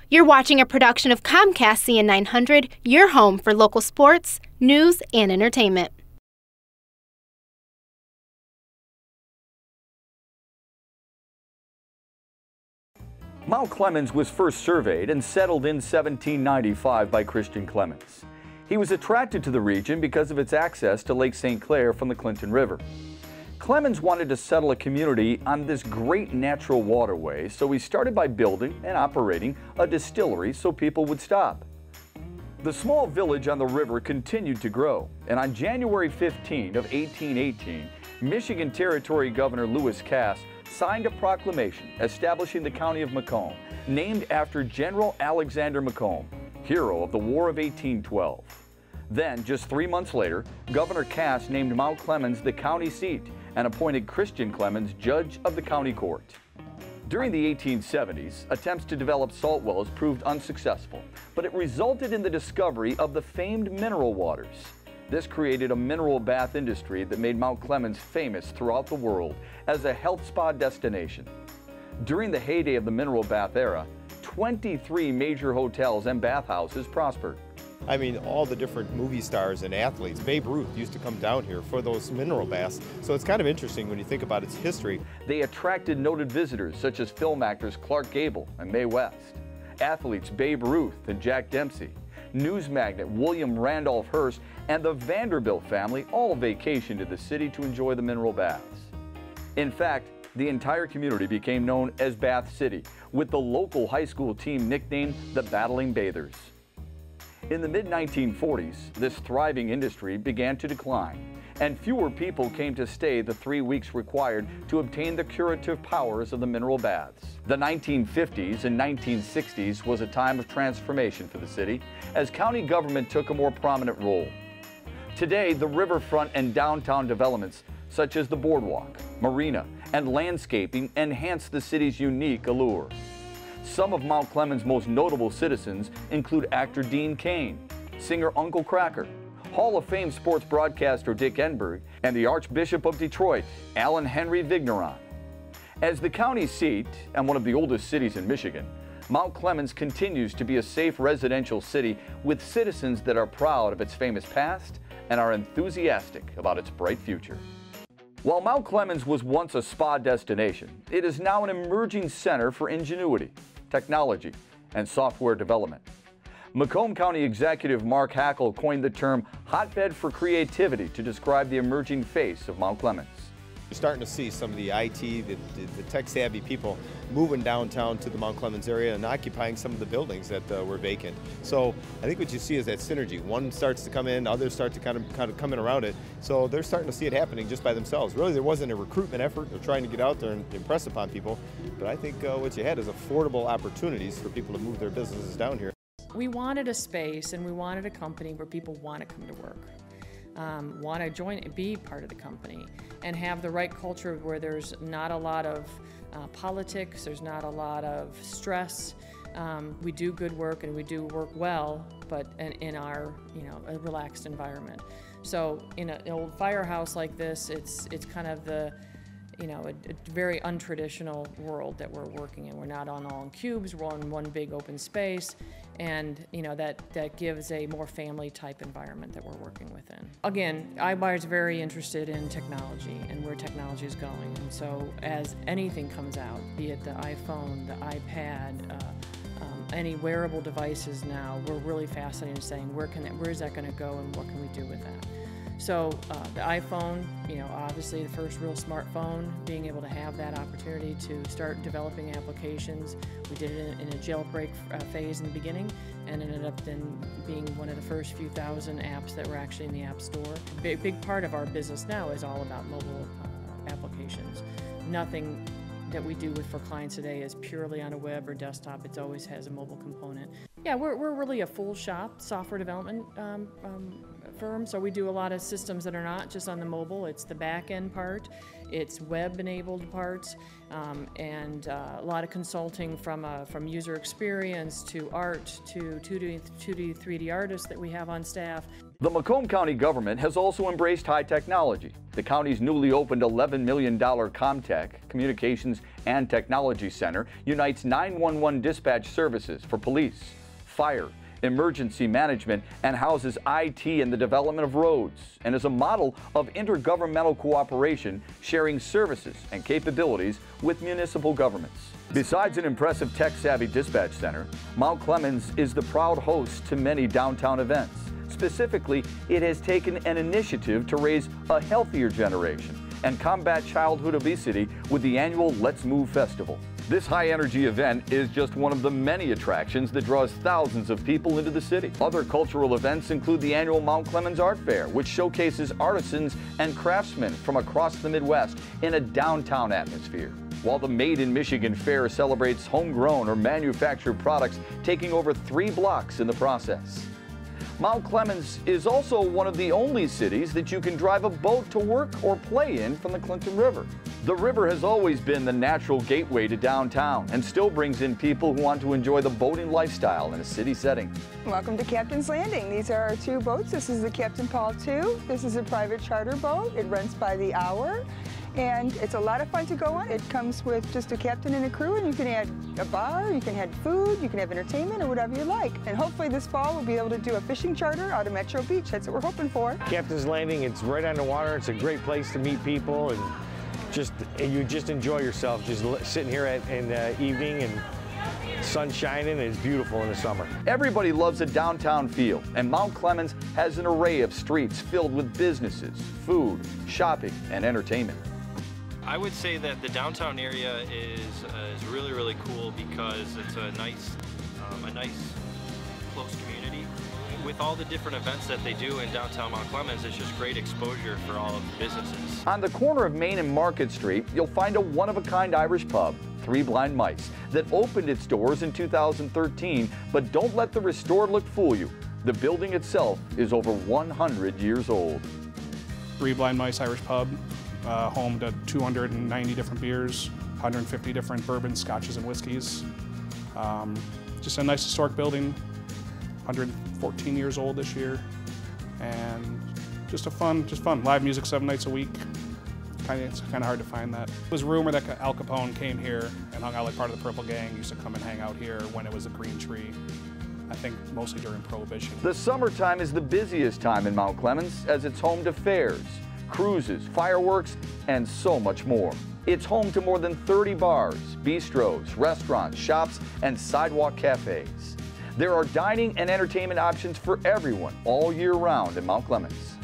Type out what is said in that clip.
You're watching a production of Comcast CN 900, your home for local sports, news, and entertainment. Mount Clemens was first surveyed and settled in 1795 by Christian Clemens. He was attracted to the region because of its access to Lake St. Clair from the Clinton River. Clemens wanted to settle a community on this great natural waterway, so he started by building and operating a distillery so people would stop. The small village on the river continued to grow, and on January 15 of 1818, Michigan Territory Governor Lewis Cass signed a proclamation establishing the county of Macomb, named after General Alexander Macomb, hero of the War of 1812. Then, just 3 months later, Governor Cass named Mount Clemens the county seat and appointed Christian Clemens judge of the county court. During the 1870s, attempts to develop salt wells proved unsuccessful, but it resulted in the discovery of the famed mineral waters. This created a mineral bath industry that made Mount Clemens famous throughout the world as a health spa destination. During the heyday of the mineral bath era, 23 major hotels and bathhouses prospered. I mean, all the different movie stars and athletes. Babe Ruth used to come down here for those mineral baths, so it's kind of interesting when you think about its history. They attracted noted visitors such as film actors Clark Gable and Mae West, athletes Babe Ruth and Jack Dempsey, news magnate William Randolph Hearst, and the Vanderbilt family all vacationed to the city to enjoy the mineral baths. In fact, the entire community became known as Bath City, with the local high school team nicknamed the Battling Bathers. In the mid-1940s, this thriving industry began to decline, and fewer people came to stay the 3 weeks required to obtain the curative powers of the mineral baths. The 1950s and 1960s was a time of transformation for the city, as county government took a more prominent role. Today, the riverfront and downtown developments, such as the boardwalk, marina, and landscaping, enhance the city's unique allure. Some of Mount Clemens' most notable citizens include actor Dean Cain, singer Uncle Kracker, Hall of Fame sports broadcaster Dick Enberg, and the Archbishop of Detroit, Alan Henry Vigneron. As the county seat and one of the oldest cities in Michigan, Mount Clemens continues to be a safe residential city with citizens that are proud of its famous past and are enthusiastic about its bright future. While Mount Clemens was once a spa destination, it is now an emerging center for ingenuity, technology, and software development. Macomb County Executive Mark Hackle coined the term hotbed for creativity to describe the emerging face of Mount Clemens. You're starting to see some of the IT, the tech-savvy people moving downtown to the Mount Clemens area and occupying some of the buildings that were vacant. So I think what you see is that synergy. One starts to come in, others start to kind of come in around it. So they're starting to see it happening just by themselves. Really, there wasn't a recruitment effort or trying to get out there and impress upon people. But I think what you had is affordable opportunities for people to move their businesses down here. We wanted a space and we wanted a company where people want to come to work. Want to join, be part of the company, and have the right culture where there's not a lot of politics, there's not a lot of stress. We do good work and we do work well, but in our, a relaxed environment. So in an old firehouse like this, it's kind of the, a very untraditional world that we're working in. We're not all in cubes, we're on one big open space, and that gives a more family type environment that we're working within. Again, iBuyer's very interested in technology and where technology is going, and so as anything comes out, be it the iPhone, the iPad, any wearable devices now, we're really fascinated in saying where is that going to go and what can we do with that. So the iPhone, obviously the first real smartphone, being able to have that opportunity to start developing applications. We did it in a jailbreak phase in the beginning, and ended up then being one of the first few thousand apps that were actually in the App Store. A big part of our business now is all about mobile applications. Nothing that we do for clients today is purely on a web or desktop. It always has a mobile component. Yeah, we're really a full shop software development firm, so we do a lot of systems that are not just on the mobile. It's the back end part, it's web enabled parts, and a lot of consulting from user experience to art to 2D, 3D artists that we have on staff. The Macomb County government has also embraced high technology. The county's newly opened $11 million Comtech Communications and Technology Center unites 911 dispatch services for police, fire, emergency management, and houses IT and the development of roads, and is a model of intergovernmental cooperation, sharing services and capabilities with municipal governments. Besides an impressive tech-savvy dispatch center, Mount Clemens is the proud host to many downtown events. Specifically, it has taken an initiative to raise a healthier generation and combat childhood obesity with the annual Let's Move Festival. This high-energy event is just one of the many attractions that draws thousands of people into the city. Other cultural events include the annual Mount Clemens Art Fair, which showcases artisans and craftsmen from across the Midwest in a downtown atmosphere, while the Made in Michigan Fair celebrates homegrown or manufactured products, taking over 3 blocks in the process. Mount Clemens is also one of the only cities that you can drive a boat to work or play in from the Clinton River. The river has always been the natural gateway to downtown and still brings in people who want to enjoy the boating lifestyle in a city setting. Welcome to Captain's Landing. These are our 2 boats. This is the Captain Paul II. This is a private charter boat. It runs by the hour. And it's a lot of fun to go on. It comes with just a captain and a crew, and you can add a bar, you can add food, you can have entertainment, or whatever you like. And hopefully this fall we'll be able to do a fishing charter out of Metro Beach. That's what we're hoping for. Captain's Landing, it's right on the water. It's a great place to meet people, and you just enjoy yourself just sitting here in the evening, and sun shining, and it's beautiful in the summer. Everybody loves a downtown feel, and Mount Clemens has an array of streets filled with businesses, food, shopping, and entertainment. I would say that the downtown area is really, really cool because it's a nice close community. With all the different events that they do in downtown Mount Clemens, it's just great exposure for all of the businesses. On the corner of Main and Market Street, you'll find a one-of-a-kind Irish pub, Three Blind Mice, that opened its doors in 2013, but don't let the restored look fool you. The building itself is over 100 years old. Three Blind Mice Irish Pub, home to 290 different beers, 150 different bourbons, scotches, and whiskeys. Just a nice historic building, 114 years old this year, and just fun. Live music 7 nights a week. It's kind of hard to find that. It was rumored that Al Capone came here and hung out, like part of the Purple Gang used to come and hang out here when it was a green tree. I think mostly during Prohibition. The summertime is the busiest time in Mount Clemens, as it's home to fairs, cruises, fireworks, and so much more. It's home to more than 30 bars, bistros, restaurants, shops, and sidewalk cafes. There are dining and entertainment options for everyone all year round in Mount Clemens.